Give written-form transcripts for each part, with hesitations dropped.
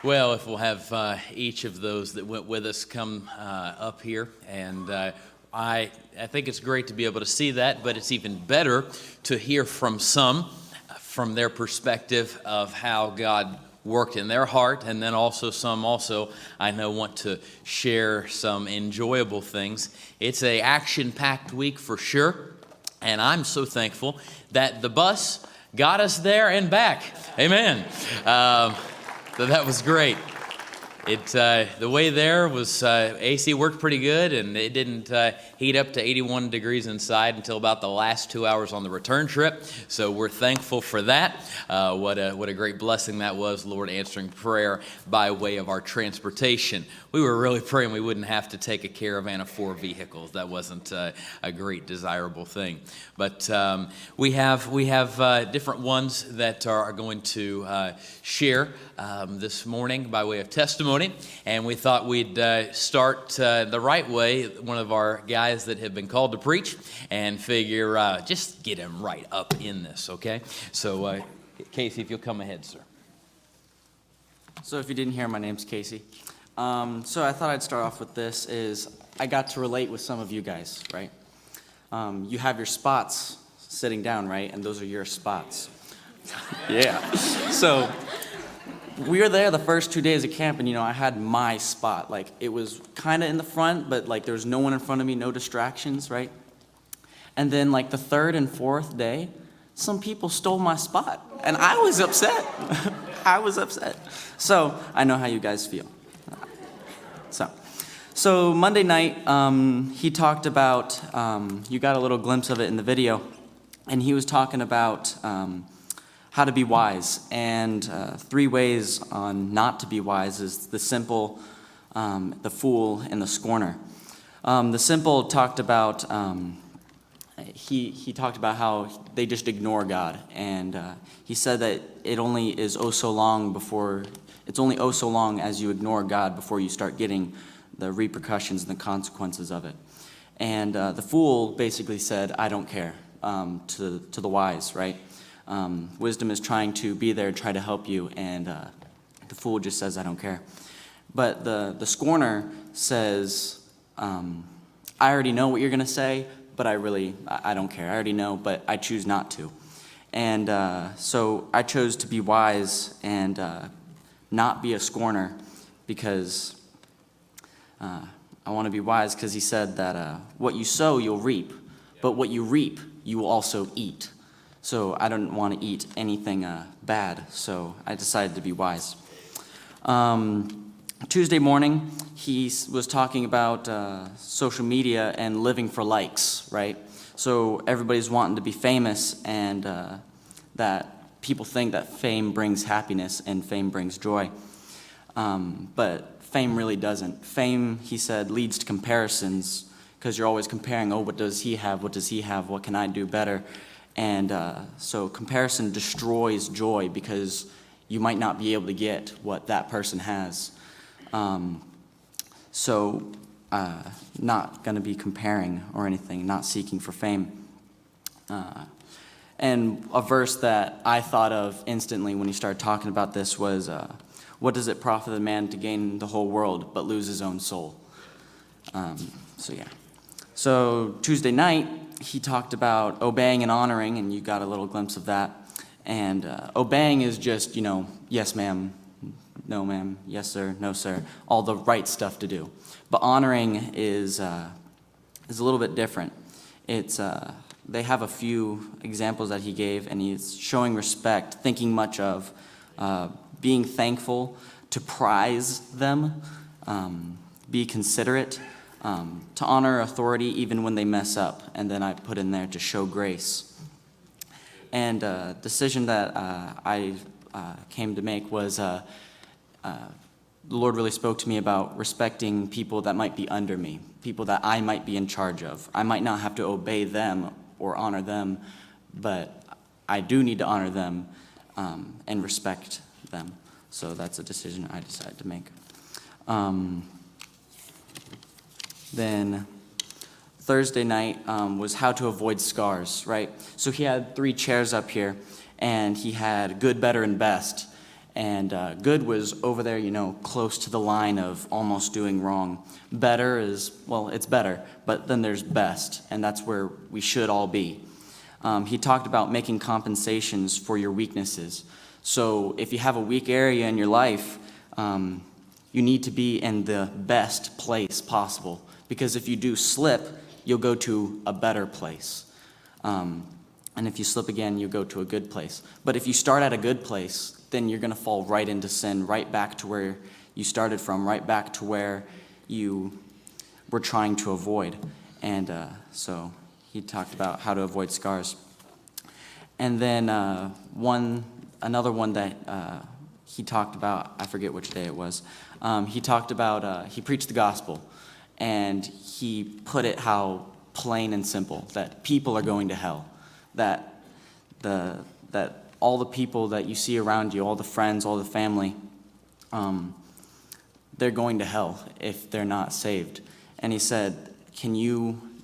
Well, if we'll have each of those that went with us come up here, and I think it's great to be able to see that, but it's even better to hear from some, from their perspective of how God worked in their heart, and then also some I know want to share some enjoyable things. It's a action-packed week for sure, and I'm so thankful that the bus got us there and back. Amen. So that was great. The way there was, AC worked pretty good, and it didn't heat up to 81 degrees inside until about the last 2 hours on the return trip. So we're thankful for that. What a great blessing that was, Lord answering prayer by way of our transportation. We were really praying we wouldn't have to take a caravan of 4 vehicles. That wasn't a great desirable thing. But we have different ones that are going to share this morning by way of testimony. And we thought we'd start the right way, one of our guys that have been called to preach, and figure just get him right up in this, okay? So, Casey, if you'll come ahead, sir. So if you didn't hear, my name's Casey. So I thought I'd start off with this, is I got to relate with some of you guys, right? You have your spots sitting down, right? And those are your spots. Yeah. So we were there the first 2 days of camp, and, I had my spot. Like, it was kind of in the front, but, like, there was no one in front of me, no distractions, right? And then, like, the third and fourth day, some people stole my spot, and I was upset. I was upset. So I know how you guys feel. So Monday night, he talked about, you got a little glimpse of it in the video, and he was talking about how to be wise, and 3 ways on not to be wise is the simple, the fool, and the scorner. The simple talked about, he talked about how they just ignore God, and he said that it's only so long as you ignore God before you start getting the repercussions and the consequences of it. And the fool basically said, I don't care, to the wise, right? Wisdom is trying to be there and try to help you, and the fool just says, I don't care. But the scorner says, I already know what you're going to say, but I don't care. I already know, but I choose not to. And so I chose to be wise and not be a scorner, because I want to be wise, because he said that what you sow, you'll reap, but what you reap, you will also eat. So I don't want to eat anything bad, so I decided to be wise. Tuesday morning, he was talking about social media and living for likes, right? So everybody's wanting to be famous, and that people think that fame brings happiness and fame brings joy. But fame really doesn't. Fame, he said, leads to comparisons, because you're always comparing, what does he have? What does he have? What can I do better? And so comparison destroys joy, because you might not be able to get what that person has. So not going to be comparing or anything, not seeking for fame. And a verse that I thought of instantly when he started talking about this was, what does it profit a man to gain the whole world but lose his own soul? So Tuesday night, he talked about obeying and honoring, and you got a little glimpse of that. And obeying is just, yes, ma'am, no, ma'am, yes, sir, no, sir, all the right stuff to do. But honoring is a little bit different. It's they have a few examples that he gave, and he's showing respect, thinking much of, being thankful, to prize them, be considerate, to honor authority even when they mess up, and then I put in there to show grace. And a decision that I came to make was the Lord really spoke to me about respecting people that might be under me, people that I might be in charge of. I might not have to obey them or honor them, but I do need to honor them and respect them. So that's a decision I decided to make. Then Thursday night was how to avoid scars, right? So he had 3 chairs up here, and he had good, better, and best. And good was over there, close to the line of almost doing wrong. Better is, well, it's better, but then there's best, and that's where we should all be. He talked about making compensations for your weaknesses. So if you have a weak area in your life, you need to be in the best place possible. Because if you do slip, you'll go to a better place. And if you slip again, you'll go to a good place. But if you start at a good place, then you're going to fall right into sin, right back to where you started from, right back to where you were trying to avoid. And so he talked about how to avoid scars. And then another one that he talked about, I forget which day it was, he talked about, he preached the gospel, and he put it how plain and simple, that people are going to hell, that all the people that you see around you, all the friends, all the family, they're going to hell if they're not saved. And he said,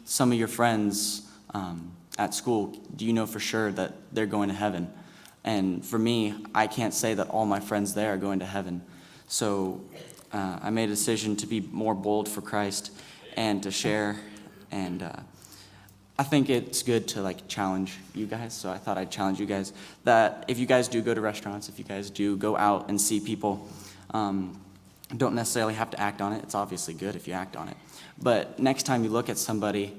some of your friends at school, do you know for sure that they're going to heaven? And for me, I can't say that all my friends there are going to heaven. So I made a decision to be more bold for Christ and to share. And I think it's good to challenge you guys. So I thought I'd challenge you guys that if you guys do go to restaurants, if you guys do go out and see people, don't necessarily have to act on it. It's obviously good if you act on it. But next time you look at somebody,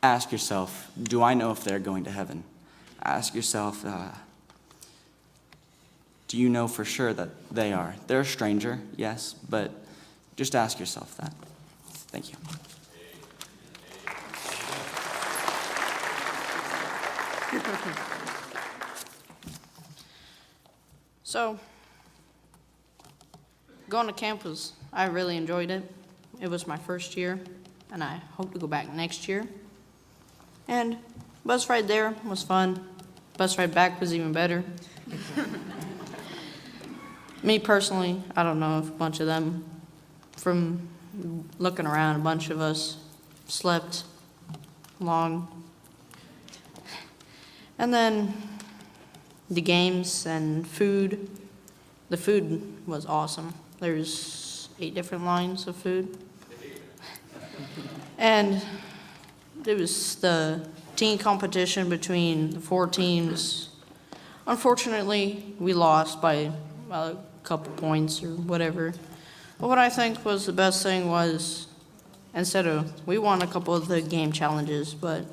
ask yourself, do I know if they're going to heaven? Ask yourself, do you know for sure that they are? They're a stranger, yes, but just ask yourself that. Thank you. So, going to camp I really enjoyed it. It was my first year, and I hope to go back next year. And bus ride there was fun. Bus ride back was even better. Me personally, I don't know if a bunch of them, from looking around, a bunch of us slept long. And then the games and food. The food was awesome. There's 8 different lines of food. And it was the teen competition between the 4 teams. Unfortunately, we lost by a couple points or whatever. But what I think was the best thing was, we won a couple of the game challenges, but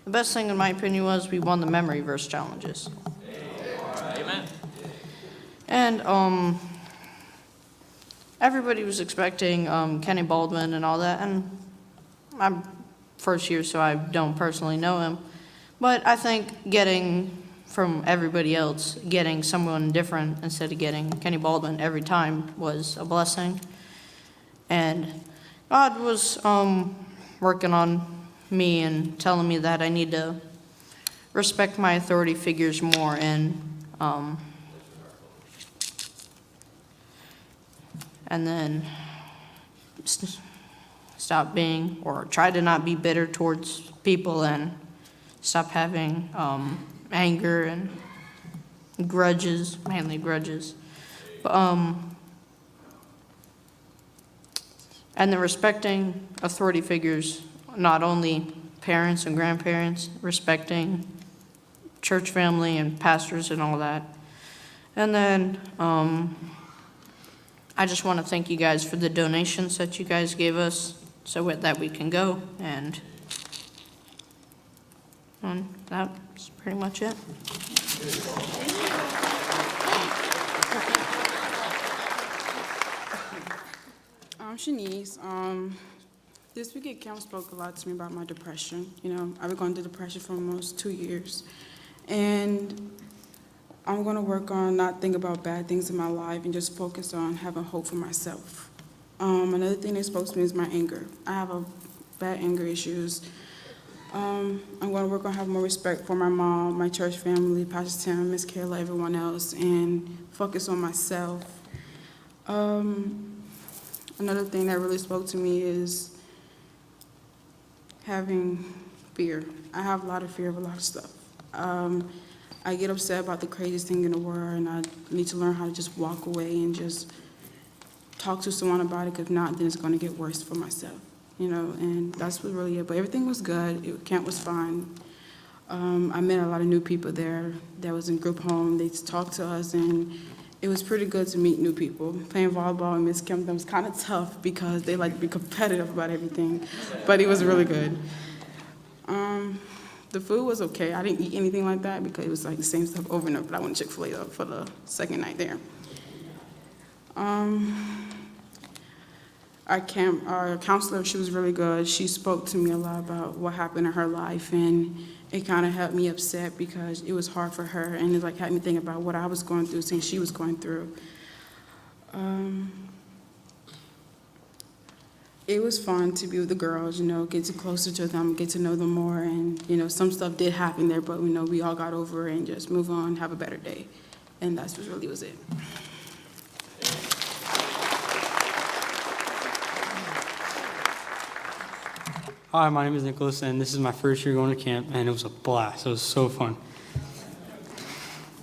the best thing in my opinion was we won the memory verse challenges. Amen. And everybody was expecting Kenny Baldwin and all that, and I'm first year, so I don't personally know him. But I think getting from everybody else, getting someone different instead of getting Kenny Baldwin every time was a blessing. And God was working on me and telling me that I need to respect my authority figures more and then stop being, or try to not be bitter towards people and stop having anger and grudges, mainly grudges. And then respecting authority figures, not only parents and grandparents, respecting church family and pastors and all that. And then I just want to thank you guys for the donations that you guys gave us so that we can go, and that's pretty much it. I'm Shanice. This week at camp spoke a lot to me about my depression. I've been going through depression for almost 2 years. And I'm going to work on not thinking about bad things in my life and just focus on having hope for myself. Another thing that spoke to me is my anger. I have bad anger issues. I'm going to work on having more respect for my mom, my church family, Pastor Tim, Miss Kayla, everyone else, and focus on myself. Another thing that really spoke to me is having fear. I have a lot of fear of a lot of stuff. I I get upset about the craziest thing in the world, and I need to learn how to just walk away and just talk to someone about it, because if not, then it's going to get worse for myself, and that's what really it. But everything was good. Camp was fun. I met a lot of new people there that was in group home. They talked to us, and it was pretty good to meet new people. Playing volleyball in Miss Camp, that was kind of tough because they like to be competitive about everything, but it was really good. The food was okay. I didn't eat anything like that because it was like the same stuff over and over, but I went to Chick-fil-A though for the second night there. Our counselor, she was really good. She spoke to me a lot about what happened in her life, and it kind of had me upset because it was hard for her, and it like had me think about what I was going through since she was going through. It was fun to be with the girls, get closer to them, get to know them more, and some stuff did happen there, but we all got over it and just move on, have a better day, and that's what really was it. Hi, my name is Nicholas, and this is my first year going to camp, and it was a blast. It was so fun.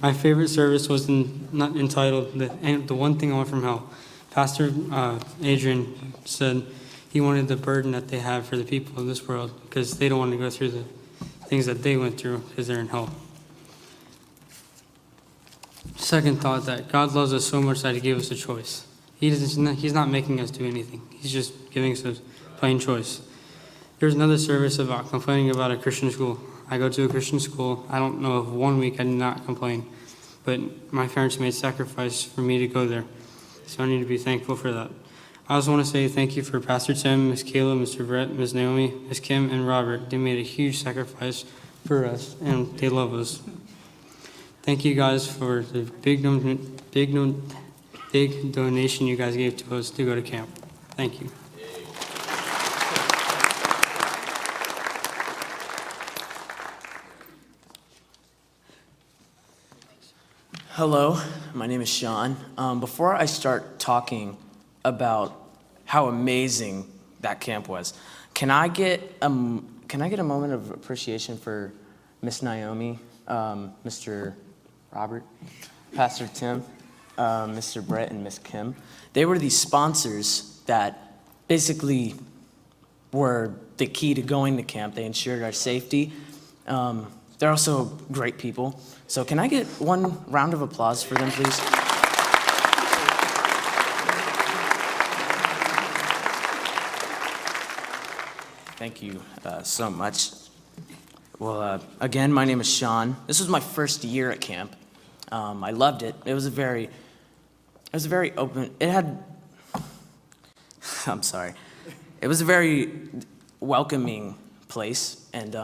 My favorite service was not entitled, the one thing I want from hell. Pastor Adrian said he wanted the burden that they have for the people of this world because they don't want to go through the things that they went through because they're in hell. Second thought, that God loves us so much that he gave us a choice. He's not making us do anything. He's just giving us a plain choice. There's another service about complaining about a Christian school. I go to a Christian school. I don't know if 1 week I did not complain, but my parents made sacrifice for me to go there. So I need to be thankful for that. I also want to say thank you for Pastor Tim, Miss Kayla, Mr. Brett, Miss Naomi, Miss Kim, and Robert. They made a huge sacrifice for us, and they love us. Thank you guys for the big donation you guys gave to us to go to camp. Thank you. Hello, my name is Shawn. Before I start talking about how amazing that camp was, can I get a moment of appreciation for Miss Naomi, Mr. Robert, Pastor Tim, Mr. Brett, and Miss Kim? They were the sponsors that basically were the key to going to camp. They ensured our safety. They're also great people. So can I get one round of applause for them, please? Thank you so much. Well, again, my name is Shawn. This was my first year at camp. I loved it. It was a very open, it was a very welcoming place. And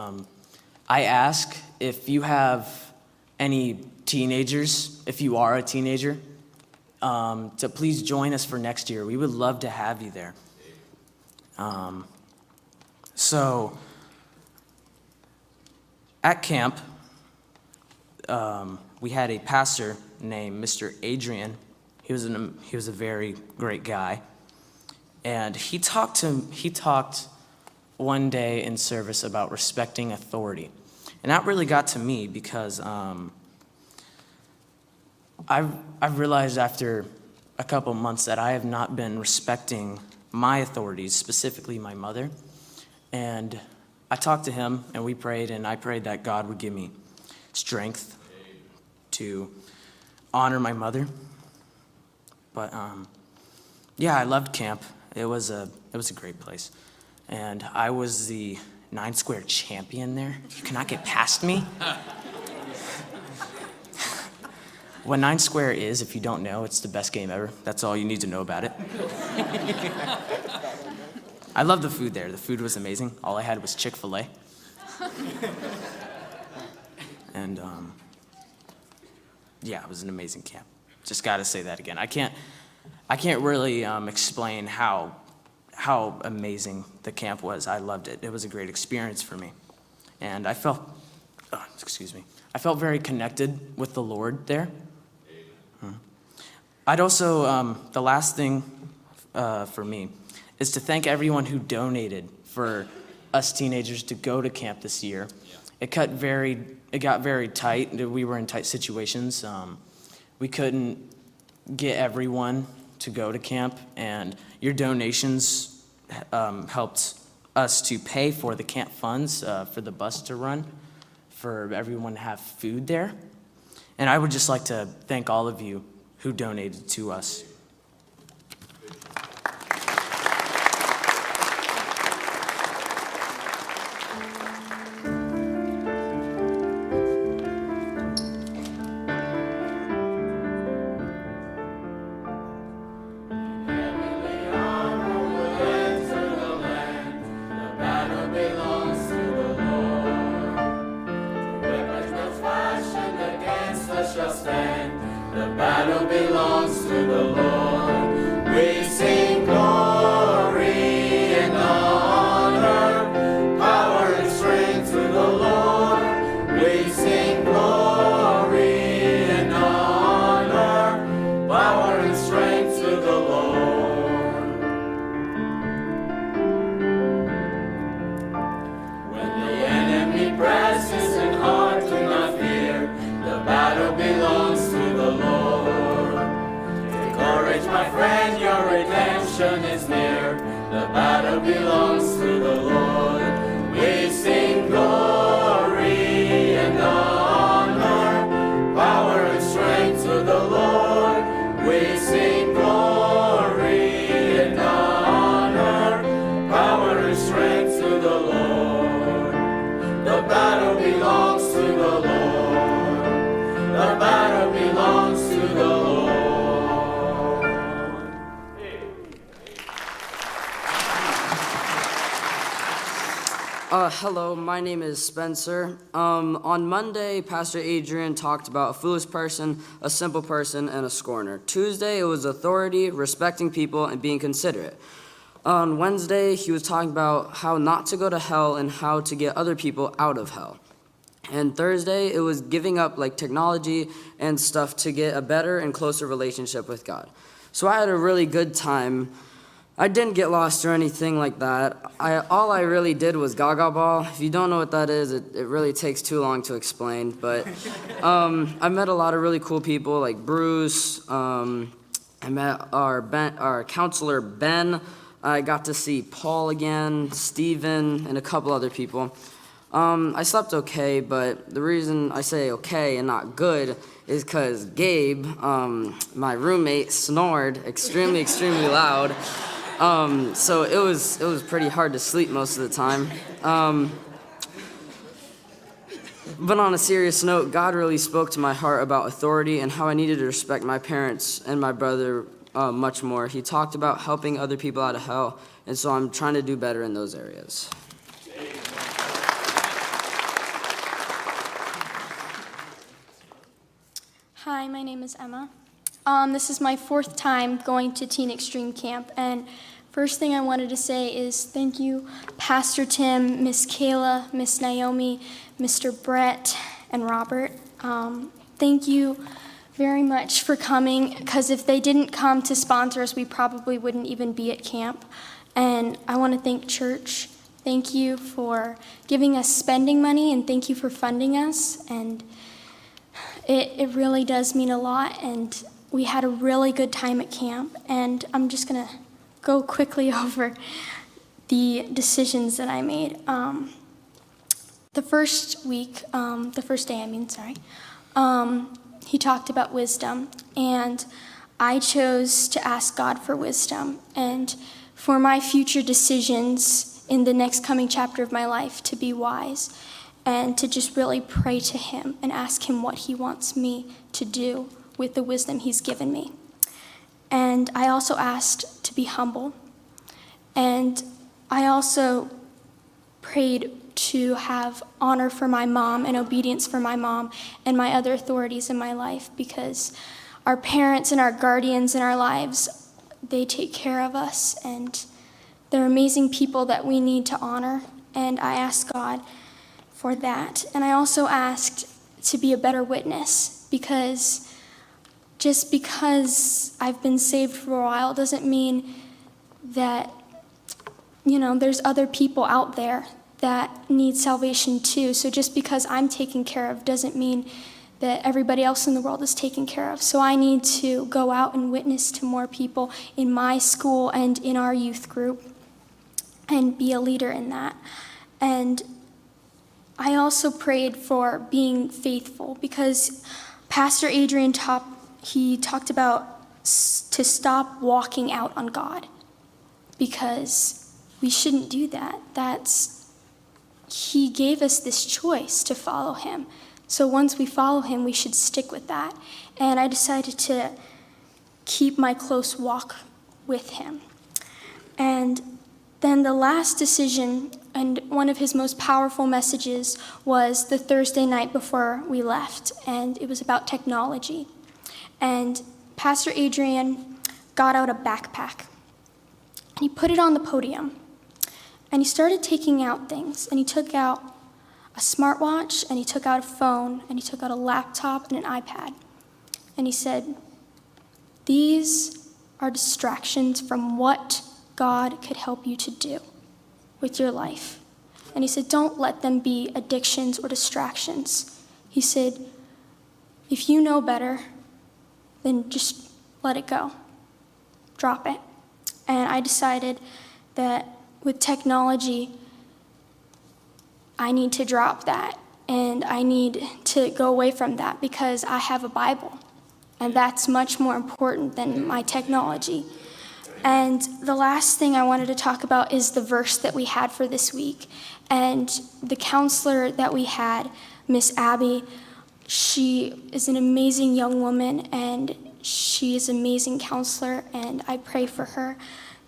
I ask if you have any teenagers, if you are a teenager, to please join us for next year. We would love to have you there. So at camp, we had a pastor named Mr. Adrian. He was a very great guy, and he talked one day in service about respecting authority, and that really got to me because I've realized after a couple months that I have not been respecting my authorities, specifically my mother. And I talked to him, and we prayed, and I prayed that God would give me strength to honor my mother. But yeah, I loved camp. It was a great place, and I was the 9 Square champion there. You cannot get past me. What 9 Square is, if you don't know, it's the best game ever. That's all you need to know about it. I love the food there. The food was amazing. All I had was Chick-fil-A. And yeah, it was an amazing camp. Just got to say that again. I can't really explain how amazing the camp was. I loved it. It was a great experience for me. And I felt very connected with the Lord there. I'd also, the last thing for me is to thank everyone who donated for us teenagers to go to camp this year. it got very tight. We were in tight situations. We couldn't get everyone to go to camp, and your donations helped us to pay for the camp funds for the bus to run, for everyone to have food there. And I would just like to thank all of you who donated to us. Is near, the battle belongs to the Lord. We sing glory and honor, power and strength to the Lord. We sing glory and honor, power and strength to the Lord. The battle belongs to the Lord. The battle belongs to the Lord. Hello, my name is Spencer. On Monday, Pastor Adrian talked about a foolish person, a simple person, and a scorner. Tuesday, it was authority, respecting people, and being considerate. On Wednesday, he was talking about how not to go to hell and how to get other people out of hell. And Thursday, it was giving up like technology and stuff to get a better and closer relationship with God. So I had a really good time. I didn't get lost or anything like that. All I really did was Gaga Ball. If you don't know what that is, it really takes too long to explain. But I met a lot of really cool people like Bruce. I met our counselor, Ben. I got to see Paul again, Steven, and a couple other people. I slept okay, but the reason I say okay and not good is because Gabe, my roommate, snored extremely, extremely loud. So it was pretty hard to sleep most of the time. But on a serious note, God really spoke to my heart about authority and how I needed to respect my parents and my brother much more. He talked about helping other people out of hell, and so I'm trying to do better in those areas. Hi, my name is Emma. This is my 4th time going to Teen Extreme Camp, and first thing I wanted to say is thank you, Pastor Tim, Miss Kayla, Miss Naomi, Mr. Brett, and Robert. Thank you very much for coming, because if they didn't come to sponsor us, we probably wouldn't even be at camp. And I want to thank church. Thank you for giving us spending money, and thank you for funding us. And it really does mean a lot, and we had a really good time at camp. And I'm just going to go quickly over the decisions that I made. The first day, he talked about wisdom, and I chose to ask God for wisdom and for my future decisions in the next coming chapter of my life to be wise and to just really pray to him and ask him what he wants me to do with the wisdom he's given me. And I also asked to be humble, and I also prayed to have honor for my mom and obedience for my mom and my other authorities in my life, because our parents and our guardians in our lives, they take care of us, and they're amazing people that we need to honor, and I asked God for that. And I also asked to be a better witness, because just because I've been saved for a while doesn't mean that, there's other people out there that need salvation too. So just because I'm taken care of doesn't mean that everybody else in the world is taken care of. So I need to go out and witness to more people in my school and in our youth group and be a leader in that. And I also prayed for being faithful because Pastor Adrian talked about to stop walking out on God, because we shouldn't do that. He gave us this choice to follow him. So once we follow him, we should stick with that. And I decided to keep my close walk with him. And then the last decision, and one of his most powerful messages, was the Thursday night before we left, and it was about technology. And Pastor Adrian got out a backpack, and he put it on the podium, and he started taking out things, and he took out a smartwatch, and he took out a phone, and he took out a laptop and an iPad. And he said, "These are distractions from what God could help you to do with your life." And he said, "Don't let them be addictions or distractions." He said, "If you know better, then just let it go. Drop it." And I decided that with technology, I need to drop that, and I need to go away from that because I have a Bible, and that's much more important than my technology. And the last thing I wanted to talk about is the verse that we had for this week. And the counselor that we had, Miss Abby, she is an amazing young woman, and she is an amazing counselor, and I pray for her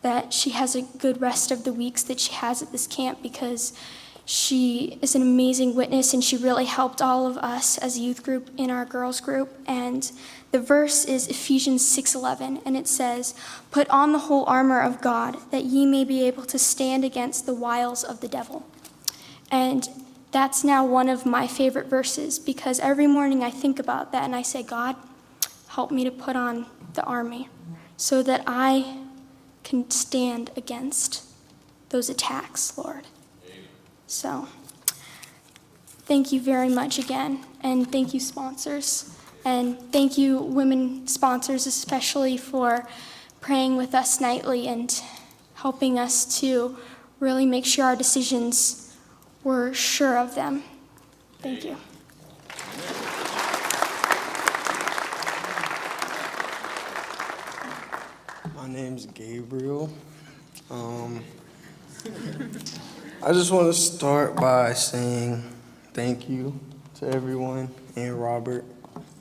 that she has a good rest of the weeks that she has at this camp, because she is an amazing witness, and she really helped all of us as a youth group in our girls group. And the verse is Ephesians 6:11, and it says, "Put on the whole armor of God, that ye may be able to stand against the wiles of the devil." And that's now one of my favorite verses, because every morning I think about that and I say, "God, help me to put on the army so that I can stand against those attacks, Lord." So, thank you very much again, and thank you, sponsors, and thank you, women sponsors especially, for praying with us nightly and helping us to really make sure our decisions were sure of them. Thank you. My name's Gabriel. I just want to start by saying thank you to everyone, and Robert,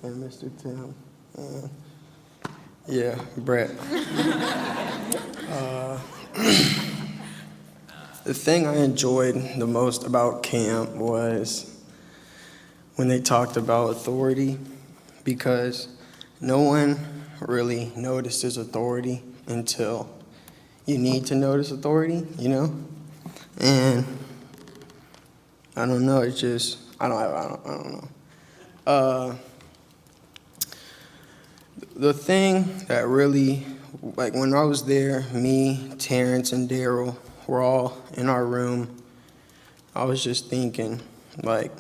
and Mr. Tim, and Brett. The thing I enjoyed the most about camp was when they talked about authority, because no one really notices authority until you need to notice authority, you know? And I don't know, it's just, I don't know. The thing that really, like when I was there, me, Terrence, and Darrell were all in our room, I was just thinking, like,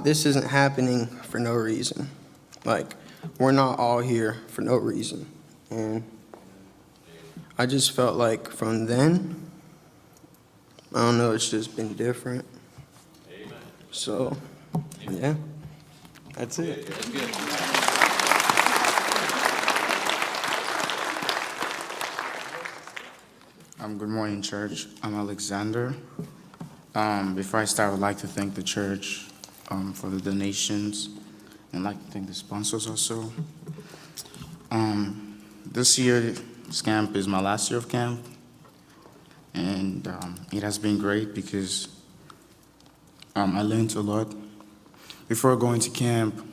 this isn't happening for no reason. Like, we're not all here for no reason. And I just felt like from then, I don't know, it's just been different. Amen. So, yeah, that's it. That's good. Good morning, church. I'm Alexander. Before I start, I would like to thank the church for the donations, and I'd like to thank the sponsors also. This year, this camp is my last year of camp, and it has been great because I learned a lot. Before going to camp,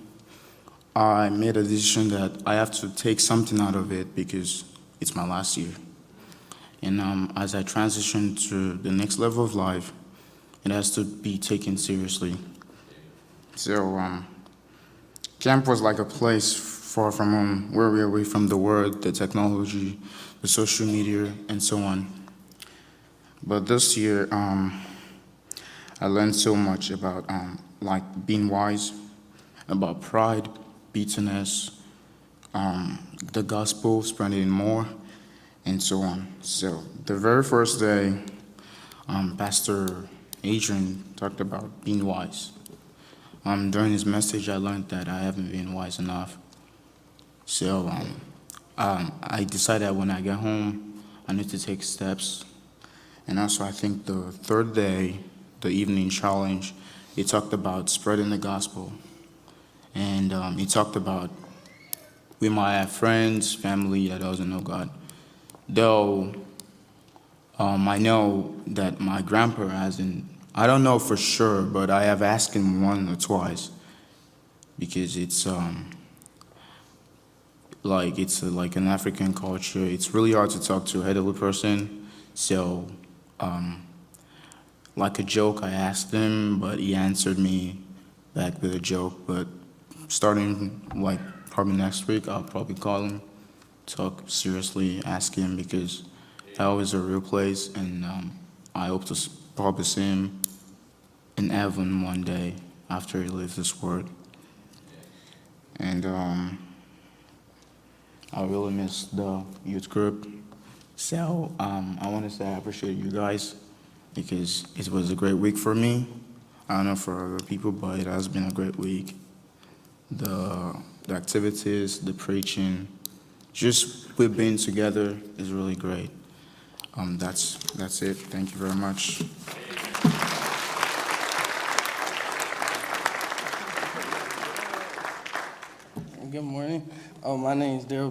I made a decision that I have to take something out of it because it's my last year. And as I transition to the next level of life, it has to be taken seriously. So camp was like a place far from home, where we're away from the world, the technology, the social media, and so on. But this year, I learned so much about like being wise, about pride, bitterness, the gospel, spreading more, and so on. So the very first day, Pastor Adrian talked about being wise. During his message, I learned that I haven't been wise enough. So I decided that when I get home, I need to take steps. And also, I think the third day, the evening challenge, he talked about spreading the gospel. And he talked about we might have friends, family that doesn't know God. Though I know that my grandpa hasn't, I don't know for sure, but I have asked him once or twice because it's like an African culture. It's really hard to talk to a elderly person. So like a joke, I asked him, but he answered me back with a joke. But starting like probably next week, I'll probably call him, talk seriously, ask him, because hell is a real place, and I hope to probably see him in heaven one day after he leaves this world. And I really miss the youth group. So I want to say I appreciate you guys because it was a great week for me. I don't know for other people, but it has been a great week. The activities, the preaching, just we've been together is really great. That's it. Thank you very much. Good morning. My name is Darrell.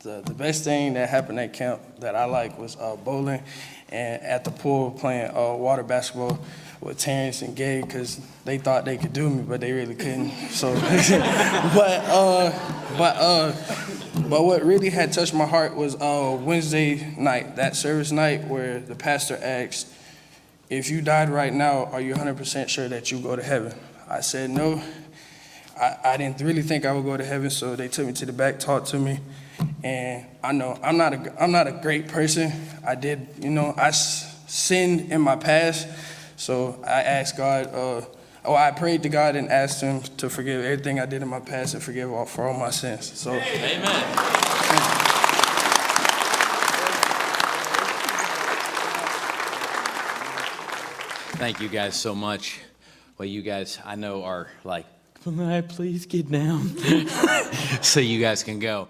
The best thing that happened at camp that I like was bowling and at the pool playing water basketball with Terrence and Gabe because they thought they could do me, but they really couldn't. So, but what really had touched my heart was Wednesday night, that service night where the pastor asked, "If you died right now, are you 100% sure that you go to heaven?" I said no. I didn't really think I would go to heaven, so they took me to the back, talked to me, and I know I'm not a great person. I did, I sinned in my past, so I asked God. I prayed to God and asked Him to forgive everything I did in my past and forgive for all my sins. So, Amen. Thank you guys so much. Well, you guys, I know, are like, "Can I please get down?" So you guys can go.